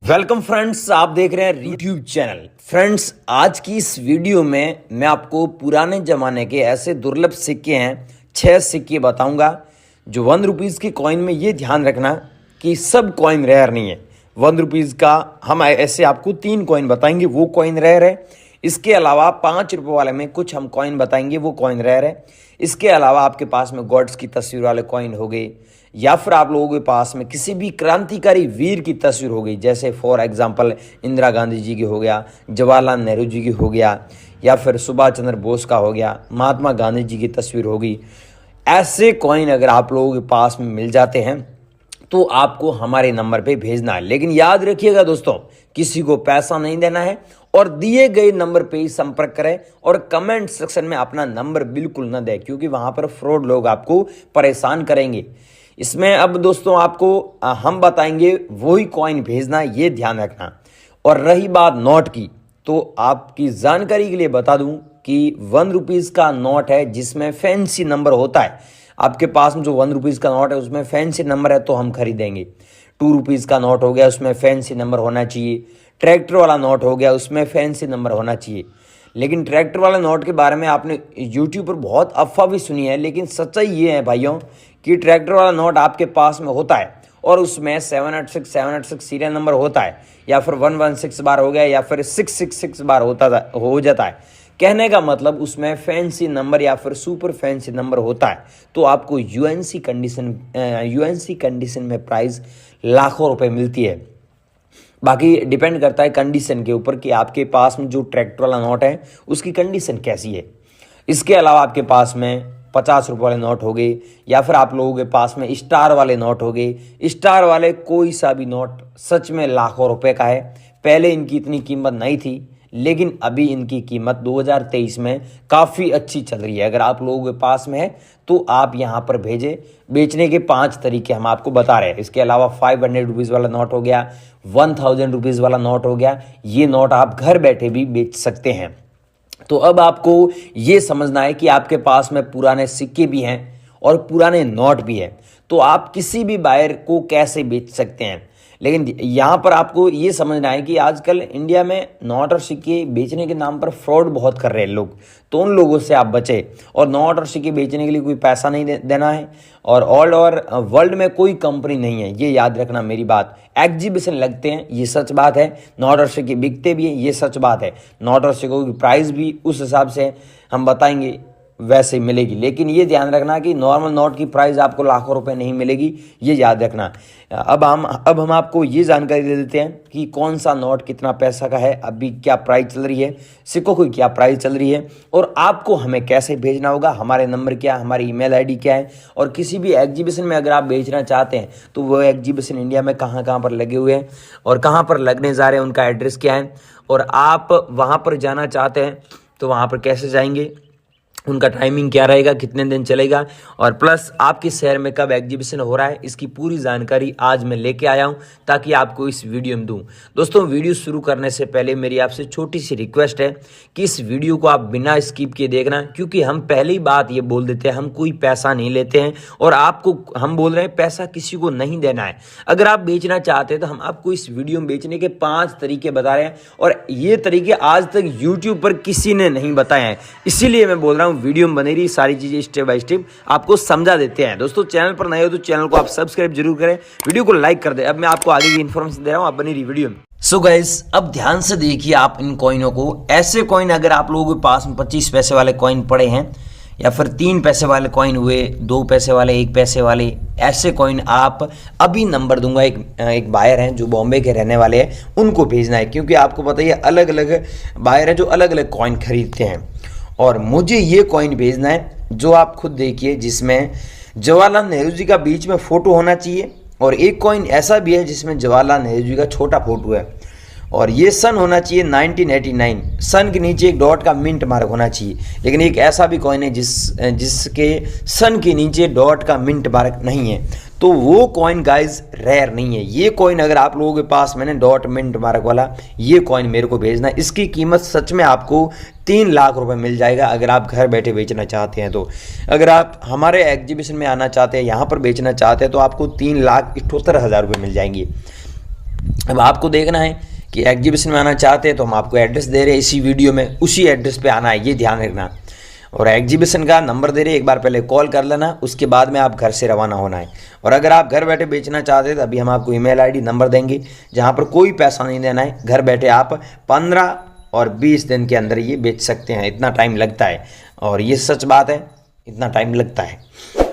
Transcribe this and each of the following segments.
Welcome friends, आप देख रहे हैं यूट्यूब चैनल। फ्रेंड्स, आज की इस वीडियो में मैं आपको पुराने ज़माने के ऐसे दुर्लभ सिक्के हैं, 6 सिक्के बताऊंगा जो 1 रुपीज़ की कॉइन में। ये ध्यान रखना कि सब कॉइन रेयर नहीं है। 1 रुपीज़ का हम ऐसे आपको 3 कॉइन बताएंगे, वो कॉइन रेयर है। इसके अलावा 5 रुपये वाले में कुछ हम कॉइन बताएंगे, वो कॉइन रेयर है। इसके अलावा आपके पास में गॉड्स की तस्वीर वाले कॉइन हो गए, या फिर आप लोगों के पास में किसी भी क्रांतिकारी वीर की तस्वीर हो गई, जैसे फॉर एग्जांपल इंदिरा गांधी जी की हो गया, जवाहरलाल नेहरू जी की हो गया, या फिर सुभाष चंद्र बोस का हो गया, महात्मा गांधी जी की तस्वीर होगी। ऐसे कॉइन अगर आप लोगों के पास में मिल जाते हैं तो आपको हमारे नंबर पे भेजना है। लेकिन याद रखिएगा दोस्तों, किसी को पैसा नहीं देना है और दिए गए नंबर पे ही संपर्क करें, और कमेंट सेक्शन में अपना नंबर बिल्कुल न दें, क्योंकि वहां पर फ्रॉड लोग आपको परेशान करेंगे। इसमें अब दोस्तों आपको हम बताएंगे वही कॉइन भेजना, ये ध्यान रखना। और रही बात नोट की, तो आपकी जानकारी के लिए बता दूं कि 1 रुपीज़ का नोट है जिसमें फैंसी नंबर होता है। आपके पास में जो 1 रुपीज़ का नोट है उसमें फैंसी नंबर है तो हम खरीदेंगे। 2 रुपीज़ का नोट हो गया, उसमें फैंसी नंबर होना चाहिए। ट्रैक्टर वाला नोट हो गया, उसमें फैंसी नंबर होना चाहिए। लेकिन ट्रैक्टर वाले नोट के बारे में आपने यूट्यूब पर बहुत अफवाह भी सुनी है, लेकिन सच्चाई ये है भाइयों कि ट्रैक्टर वाला नोट आपके पास में होता है और उसमें 786 सीरियल नंबर होता है, या फिर 116 बार हो गया, या फिर 666 बार हो जाता है। कहने का मतलब उसमें फैंसी नंबर या फिर सुपर फैंसी नंबर होता है, तो आपको यूएनसी कंडीशन में प्राइस लाखों रुपए मिलती है। बाकी डिपेंड करता है कंडीशन के ऊपर कि आपके पास में जो ट्रैक्टर वाला नोट है उसकी कंडीशन कैसी है। इसके अलावा आपके पास में 50 रुपये वाले नोट हो गए, या फिर आप लोगों के पास में स्टार वाले नोट हो गए। स्टार वाले कोई सा भी नोट सच में लाखों रुपए का है। पहले इनकी इतनी कीमत नहीं थी, लेकिन अभी इनकी कीमत 2023 में काफ़ी अच्छी चल रही है। अगर आप लोगों के पास में है तो आप यहाँ पर भेजें। बेचने के 5 तरीके हम आपको बता रहे हैं। इसके अलावा 500 रुपीज़ वाला नोट हो गया, 1000 रुपीज़ वाला नोट हो गया। ये नोट आप घर बैठे भी बेच सकते हैं। तो अब आपको ये समझना है कि आपके पास में पुराने सिक्के भी हैं और पुराने नोट भी हैं, तो आप किसी भी बायर को कैसे बेच सकते हैं। लेकिन यहाँ पर आपको ये समझना है कि आजकल इंडिया में नोट और सिक्के बेचने के नाम पर फ्रॉड बहुत कर रहे हैं लोग, तो उन लोगों से आप बचें। और नोट और सिक्के बेचने के लिए कोई पैसा नहीं देना है, और ऑल ओवर वर्ल्ड में कोई कंपनी नहीं है, ये याद रखना मेरी बात। एग्जीबिशन लगते हैं, ये सच बात है। नोट और सिक्के बिकते भी हैं, ये सच बात है। नोट और सिक्कों की प्राइस भी उस हिसाब से हम बताएंगे वैसे मिलेगी। लेकिन ये ध्यान रखना कि नॉर्मल नोट की प्राइस आपको लाखों रुपए नहीं मिलेगी, ये याद रखना। अब हम आपको ये जानकारी दे देते हैं कि कौन सा नोट कितना पैसा का है, अभी क्या प्राइस चल रही है, सिक्कों की क्या प्राइस चल रही है, और आपको हमें कैसे भेजना होगा, हमारे नंबर क्या है, हमारी ईमेल आईडी क्या है। और किसी भी एग्जीबिशन में अगर आप बेचना चाहते हैं तो वो एग्जीबिशन इंडिया में कहाँ कहाँ पर लगे हुए हैं और कहाँ पर लगने जा रहे हैं, उनका एड्रेस क्या है, और आप वहाँ पर जाना चाहते हैं तो वहाँ पर कैसे जाएंगे, उनका टाइमिंग क्या रहेगा, कितने दिन चलेगा, और प्लस आपके शहर में कब एग्जीबिशन हो रहा है, इसकी पूरी जानकारी आज मैं लेके आया हूं ताकि आपको इस वीडियो में दूं। दोस्तों, वीडियो शुरू करने से पहले मेरी आपसे छोटी सी रिक्वेस्ट है कि इस वीडियो को आप बिना स्किप किए देखना, क्योंकि हम पहली बात ये बोल देते हैं हम कोई पैसा नहीं लेते हैं, और आपको हम बोल रहे हैं पैसा किसी को नहीं देना है। अगर आप बेचना चाहते हैं तो हम आपको इस वीडियो में बेचने के 5 तरीके बता रहे हैं, और ये तरीके आज तक यूट्यूब पर किसी ने नहीं बताए हैं। इसीलिए मैं बोल रहा हूँ वीडियो में बनी रही सारी चीजें स्टेप बाय स्टेप आपको समझा देते हैं। दोस्तों, चैनल पर नए हो तो चैनल को आप सब्सक्राइब जरूर करें, वीडियो को लाइक कर दें। अब मैं आपको आगे की इन्फॉर्मेशन दे रहा हूं, आप बनी रही वीडियो में। सो गाइस, अब ध्यान से देखिए आप इन कॉइनों को। ऐसे कॉइन अगर आप लोगों के पास में 25 पैसे वाले कॉइन पड़े हैं, या फिर 3 पैसे वाले कॉइन हुए, 2 पैसे वाले, 1 पैसे वाले, ऐसे कॉइन आप अभी नंबर दूंगा। एक बायर हैं जो बॉम्बे के रहने वाले हैं, उनको भेजना है, क्योंकि आपको पता ही है अलग अलग बायर हैं जो अलग अलग कॉइन खरीदते हैं। और मुझे ये कॉइन भेजना है जो आप खुद देखिए, जिसमें जवाहरलाल नेहरू जी का बीच में फोटो होना चाहिए, और एक कॉइन ऐसा भी है जिसमें जवाहरलाल नेहरू जी का छोटा फोटो है, और ये सन होना चाहिए 1989। सन के नीचे एक डॉट का मिंट मार्क होना चाहिए। लेकिन एक ऐसा भी कॉइन है जिसके सन के नीचे डॉट का मिंट मार्क नहीं है, तो वो कॉइन गाइज रेयर नहीं है। ये कॉइन अगर आप लोगों के पास मैंने डॉट मिंट मार्क वाला ये कॉइन मेरे को भेजना है। इसकी कीमत सच में आपको 3 लाख रुपए मिल जाएगा अगर आप घर बैठे बेचना चाहते हैं। तो अगर आप हमारे एग्जीबिशन में आना चाहते हैं, यहाँ पर बेचना चाहते हैं, तो आपको 3,78,000 रुपये मिल जाएंगे। अब आपको देखना है कि एग्जीबिशन में आना चाहते हैं तो हम आपको एड्रेस दे रहे हैं इसी वीडियो में, उसी एड्रेस पे आना है, ये ध्यान रखना। और एग्जीबिशन का नंबर दे रहे हैं, एक बार पहले कॉल कर लेना, उसके बाद में आप घर से रवाना होना है। और अगर आप घर बैठे बेचना चाहते हैं तो अभी हम आपको ईमेल आईडी नंबर देंगे, जहाँ पर कोई पैसा नहीं देना है। घर बैठे आप 15 और 20 दिन के अंदर ये बेच सकते हैं। इतना टाइम लगता है, और ये सच बात है, इतना टाइम लगता है।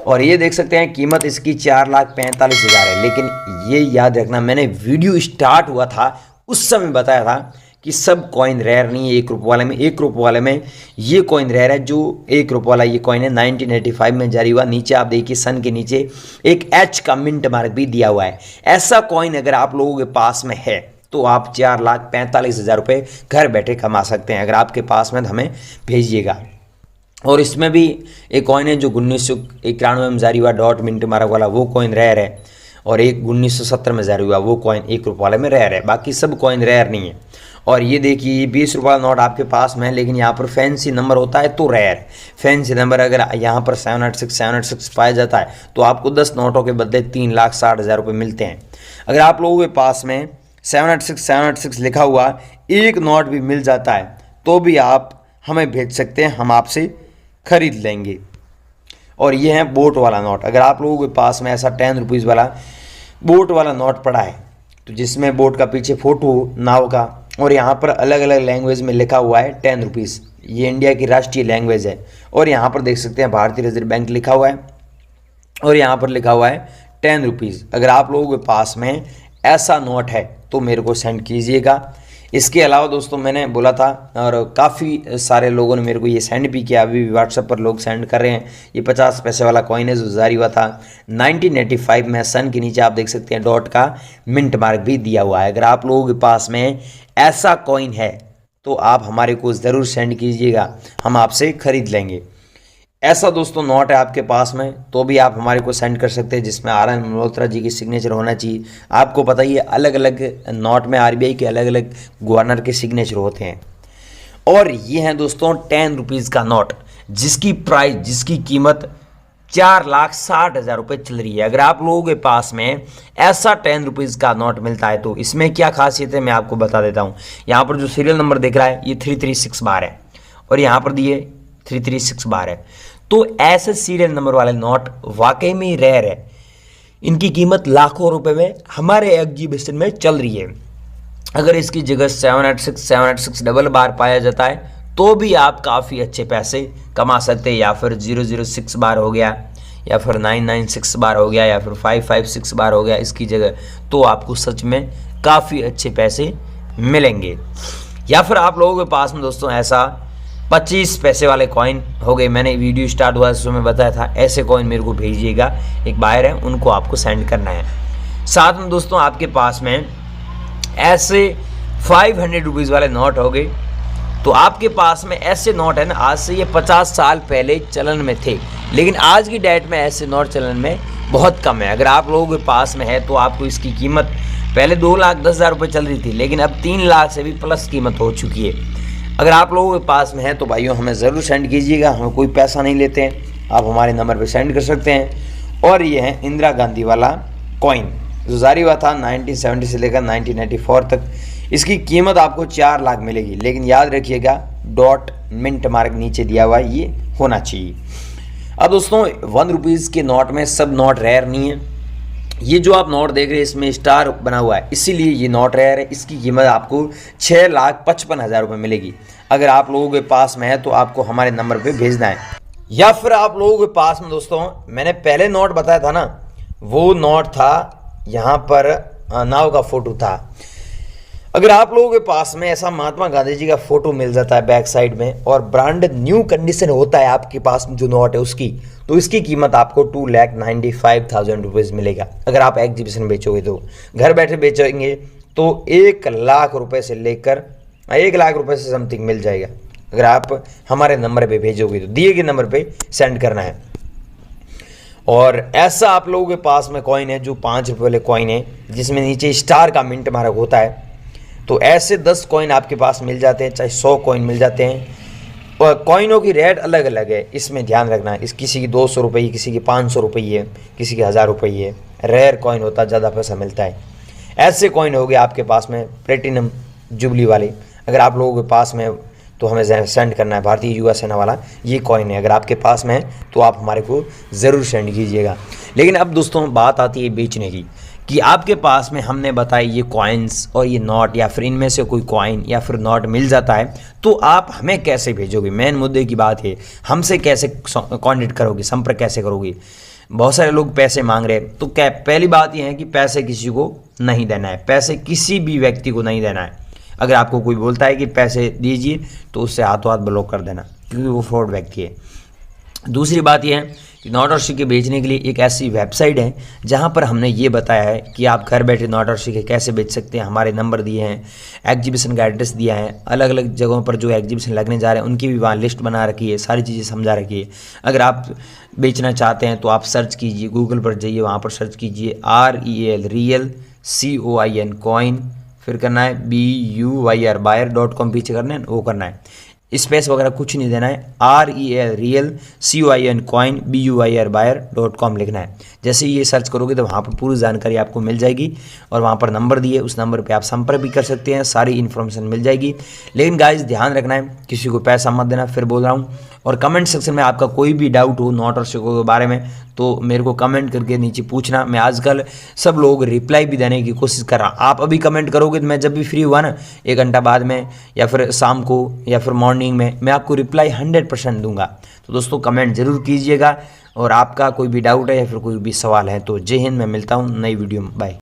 और ये देख सकते हैं कीमत इसकी 4,45,000 है। लेकिन ये याद रखना, मैंने वीडियो स्टार्ट हुआ था उस समय बताया था कि सब कॉइन रेयर नहीं है। 1 रुपये वाले में, 1 रुपये वाले में ये कॉइन रेयर है। जो 1 रुपये वाला ये कॉइन है 1985 में जारी हुआ। नीचे आप देखिए सन के नीचे एक एच का मिंट मार्क भी दिया हुआ है। ऐसा कॉइन अगर आप लोगों के पास में है तो आप 4,45,000 रुपये घर बैठे कमा सकते हैं। अगर आपके पास में तो हमें भेजिएगा। और इसमें भी एक कॉइन है जो 1991 में जारी हुआ, डॉट मिंट मार्क वाला, वो कॉइन रेयर है। और एक 1970 में जारी हुआ, वो कॉइन 1 रुपये वाले में रेयर है। बाकी सब कॉइन रेयर नहीं है। और ये देखिए 20 रुपये वाला नोट आपके पास में है, लेकिन यहाँ पर फैंसी नंबर होता है तो रेयर। फैंसी नंबर अगर यहाँ पर 786 पाया जाता है तो आपको 10 नोटों के बदले 3,60,000 रुपये मिलते हैं। अगर आप लोगों के पास में 786 लिखा हुआ एक नोट भी मिल जाता है तो भी आप हमें भेज सकते हैं, हम आपसे खरीद लेंगे। और ये है बोट वाला नोट। अगर आप लोगों के पास में ऐसा 10 रुपीज़ वाला बोट वाला नोट पड़ा है, तो जिसमें बोट का पीछे फोटो नाव का, और यहाँ पर अलग अलग लैंग्वेज में लिखा हुआ है 10 रुपीज़, ये इंडिया की राष्ट्रीय लैंग्वेज है। और यहाँ पर देख सकते हैं भारतीय रिजर्व बैंक लिखा हुआ है, और यहाँ पर लिखा हुआ है 10 रुपीज़। अगर आप लोगों के पास में ऐसा नोट है तो मेरे को सेंड कीजिएगा। इसके अलावा दोस्तों मैंने बोला था, और काफ़ी सारे लोगों ने मेरे को ये सेंड भी किया, अभी भी व्हाट्सएप पर लोग सेंड कर रहे हैं। ये 50 पैसे वाला कॉइन है जो जारी हुआ था 1985 में। सन के नीचे आप देख सकते हैं डॉट का मिंट मार्क भी दिया हुआ है। अगर आप लोगों के पास में ऐसा कॉइन है तो आप हमारे को ज़रूर सेंड कीजिएगा, हम आपसे खरीद लेंगे। ऐसा दोस्तों नोट है आपके पास में तो भी आप हमारे को सेंड कर सकते हैं, जिसमें आर एन मल्होत्रा जी की सिग्नेचर होना चाहिए। आपको पता ही है अलग अलग नोट में आरबीआई के अलग अलग गवर्नर के सिग्नेचर होते हैं। और ये है दोस्तों 10 रुपीज़ का नोट, जिसकी कीमत 4,60,000 रुपये चल रही है। अगर आप लोगों के पास में ऐसा 10 रुपीज़ का नोट मिलता है तो इसमें क्या खासियत है मैं आपको बता देता हूँ। यहाँ पर जो सीरियल नंबर दिख रहा है ये 336 बार है, और यहाँ पर दिए 336 बार है। तो ऐसे सीरियल नंबर वाले नोट वाकई में रेयर है। इनकी कीमत लाखों रुपए में हमारे एग्जीबिशन में चल रही है। अगर इसकी जगह 786 डबल बार पाया जाता है तो भी आप काफ़ी अच्छे पैसे कमा सकते हैं, या फिर 006 बार हो गया, या फिर 996 बार हो गया, या फिर 556 बार हो गया इसकी जगह, तो आपको सच में काफ़ी अच्छे पैसे मिलेंगे। या फिर आप लोगों के पास में दोस्तों ऐसा 25 पैसे वाले कॉइन हो गए, मैंने वीडियो स्टार्ट हुआ उस समय बताया था, ऐसे कॉइन मेरे को भेजिएगा। एक बायर है उनको आपको सेंड करना है। साथ में दोस्तों आपके पास में ऐसे 500 रुपीज़ वाले नोट हो गए, तो आपके पास में ऐसे नोट है ना, आज से ये 50 साल पहले चलन में थे, लेकिन आज की डेट में ऐसे नोट चलन में बहुत कम है। अगर आप लोगों के पास में है तो आपको इसकी कीमत पहले 2,10,000 रुपये चल रही थी, लेकिन अब 3 लाख से भी प्लस कीमत हो चुकी है। अगर आप लोगों के पास में है तो भाइयों हमें ज़रूर सेंड कीजिएगा, हम कोई पैसा नहीं लेते हैं, आप हमारे नंबर पे सेंड कर सकते हैं। और ये है इंदिरा गांधी वाला कॉइन जो जारी हुआ था 1970 से लेकर 1994 तक। इसकी कीमत आपको 4 लाख मिलेगी, लेकिन याद रखिएगा डॉट मिंट मार्क नीचे दिया हुआ है, ये होना चाहिए। अब दोस्तों 1 रुपीज़ के नोट में सब नोट रेयर नहीं है। ये जो आप नोट देख रहे हैं इसमें स्टार बना हुआ है, इसीलिए ये नोट रेयर है। इसकी कीमत आपको 6,55,000 रुपये मिलेगी। अगर आप लोगों के पास में है तो आपको हमारे नंबर पे भेजना है। या फिर आप लोगों के पास में दोस्तों मैंने पहले नोट बताया था ना, वो नोट था यहाँ पर नाव का फोटो था। अगर आप लोगों के पास में ऐसा महात्मा गांधी जी का फोटो मिल जाता है बैक साइड में, और ब्रांड न्यू कंडीशन होता है आपके पास जो नोट है उसकी, तो इसकी कीमत आपको 2,95,000 रुपीज़ मिलेगा। अगर आप एग्जीबिशन बेचोगे तो घर बैठे बेचेंगे तो 1 लाख रुपए से लेकर 1 लाख रुपए से समथिंग मिल जाएगा। अगर आप हमारे नंबर पे भेजोगे तो दिए गए नंबर पे सेंड करना है। और ऐसा आप लोगों के पास में कॉइन है जो 5 रुपये वाले कॉइन है, जिसमें नीचे स्टार का मिंट मार्क होता है। तो ऐसे 10 कॉइन आपके पास मिल जाते हैं, चाहे 100 कॉइन मिल जाते हैं। और कॉइनों की रेट अलग अलग है, इसमें ध्यान रखना है। किसी की 200 रुपये, किसी की 500 रुपये है, किसी की 1000 रुपये है। रेयर कॉइन होता है, ज़्यादा पैसा मिलता है। ऐसे कॉइन हो गए आपके पास में प्लेटिनम जुबली वाले, अगर आप लोगों के पास में तो हमें सेंड करना है। भारतीय युवा सेना वाला ये कॉइन है, अगर आपके पास में है तो आप हमारे को ज़रूर सेंड कीजिएगा। लेकिन अब दोस्तों बात आती है बेचने की, कि आपके पास में हमने बताया ये कॉइन्स और ये नोट या फिर इनमें से कोई कॉइन या फिर नोट मिल जाता है तो आप हमें कैसे भेजोगे। मेन मुद्दे की बात है, हमसे कैसे कॉन्टेक्ट करोगे, संपर्क कैसे करोगे। बहुत सारे लोग पैसे मांग रहे हैं, तो क्या पहली बात यह है कि पैसे किसी को नहीं देना है, पैसे किसी भी व्यक्ति को नहीं देना है। अगर आपको कोई बोलता है कि पैसे दीजिए तो उससे हाथों हाथ ब्लॉक कर देना, क्योंकि वो फ्रॉड व्यक्ति है। दूसरी बात यह है कि नोट और सिक्के बेचने के लिए एक ऐसी वेबसाइट है जहां पर हमने ये बताया है कि आप घर बैठे नोट और सिक्के कैसे बेच सकते हैं। हमारे नंबर दिए हैं, एग्जीबिशन का एड्रेस दिया है, अलग अलग जगहों पर जो एग्जीबिशन लगने जा रहे हैं उनकी भी वहाँ लिस्ट बना रखी है, सारी चीज़ें समझा रखी है। अगर आप बेचना चाहते हैं तो आप सर्च कीजिए, गूगल पर जाइए, वहाँ पर सर्च कीजिए REL रियल COIN कॉइन, फिर करना है BUYR buyer.com, पीछे करना है वो करना है, स्पेस वगैरह कुछ नहीं देना है, REL real COIN coin BUYR buyer.com लिखना है। जैसे ये सर्च करोगे तो वहाँ पर पूरी जानकारी आपको मिल जाएगी और वहाँ पर नंबर दिए, उस नंबर पे आप संपर्क भी कर सकते हैं, सारी इन्फॉर्मेशन मिल जाएगी। लेकिन गाइस ध्यान रखना है, किसी को पैसा मत देना, फिर बोल रहा हूँ। और कमेंट सेक्शन में आपका कोई भी डाउट हो नोट और सिक्कों के बारे में तो मेरे को कमेंट करके नीचे पूछना। मैं आजकल सब लोग रिप्लाई भी देने की कोशिश कर रहा हूँ। आप अभी कमेंट करोगे तो मैं जब भी फ्री हुआ ना 1 घंटा बाद में या फिर शाम को या फिर मॉर्निंग में मैं आपको रिप्लाई 100% दूंगा। तो दोस्तों कमेंट ज़रूर कीजिएगा, और आपका कोई भी डाउट है या फिर कोई भी सवाल है तो जय हिंद। मैं मिलता हूँ नई वीडियो में, बाय।